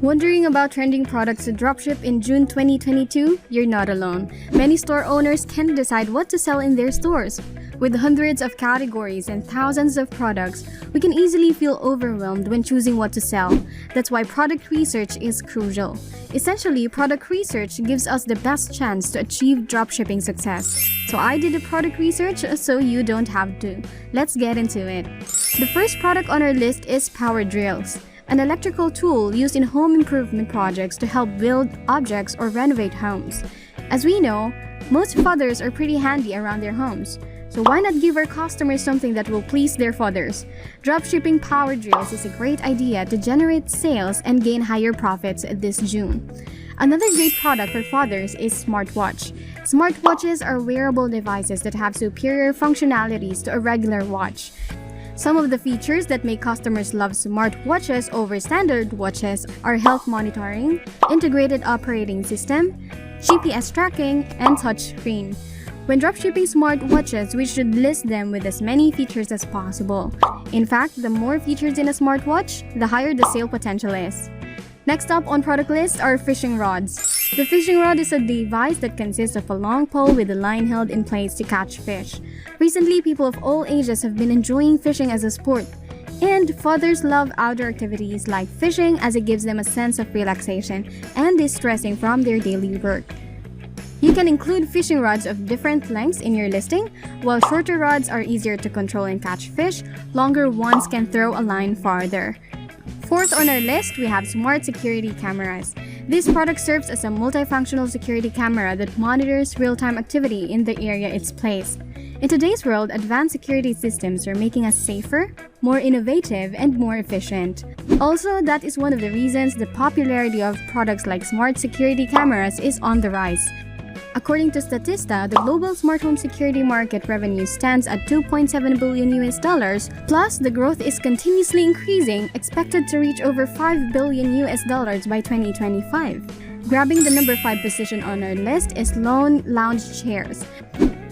Wondering about trending products to dropship in June 2022? You're not alone. Many store owners can't decide what to sell in their stores. With hundreds of categories and thousands of products, we can easily feel overwhelmed when choosing what to sell. That's why product research is crucial. Essentially, product research gives us the best chance to achieve dropshipping success. So I did the product research so you don't have to. Let's get into it. The first product on our list is power drills, an electrical tool used in home improvement projects to help build objects or renovate homes. As we know, most fathers are pretty handy around their homes. So why not give our customers something that will please their fathers? Dropshipping power drills is a great idea to generate sales and gain higher profits this June. Another great product for fathers is Smartwatch. Smartwatches are wearable devices that have superior functionalities to a regular watch. Some of the features that make customers love smartwatches over standard watches are health monitoring, integrated operating system, GPS tracking, and touchscreen. When dropshipping smartwatches, we should list them with as many features as possible. In fact, the more features in a smartwatch, the higher the sale potential is. Next up on product list are fishing rods. The fishing rod is a device that consists of a long pole with a line held in place to catch fish. Recently, people of all ages have been enjoying fishing as a sport. And fathers love outdoor activities like fishing as it gives them a sense of relaxation and distressing from their daily work. You can include fishing rods of different lengths in your listing. While shorter rods are easier to control and catch fish, longer ones can throw a line farther. Fourth on our list, we have smart security cameras. This product serves as a multifunctional security camera that monitors real-time activity in the area it's placed. In today's world, advanced security systems are making us safer, more innovative, and more efficient. Also, that is one of the reasons the popularity of products like smart security cameras is on the rise. According to Statista, the global smart home security market revenue stands at $2.7 billion, plus the growth is continuously increasing, expected to reach over $5 billion by 2025. Grabbing the number 5 position on our list is lawn lounge chairs.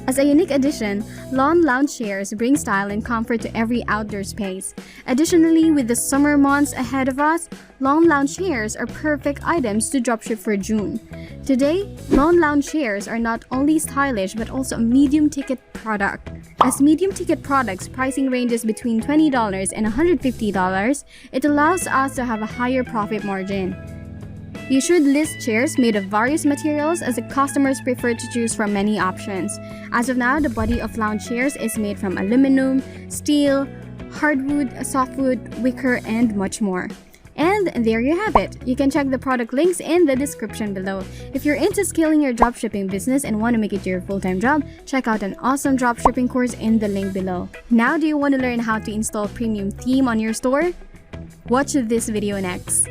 As a unique addition, lawn lounge chairs bring style and comfort to every outdoor space. Additionally, with the summer months ahead of us, lawn lounge chairs are perfect items to dropship for June. Today, lawn lounge chairs are not only stylish but also a medium ticket product. As medium ticket products pricing ranges between $20 and $150, it allows us to have a higher profit margin. You should list chairs made of various materials as the customers prefer to choose from many options. As of now, the body of lounge chairs is made from aluminum, steel, hardwood, softwood, wicker, and much more. And there you have it. You can check the product links in the description below. If you're into scaling your dropshipping business and want to make it your full-time job, check out an awesome dropshipping course in the link below. Now, do you want to learn how to install premium theme on your store? Watch this video next.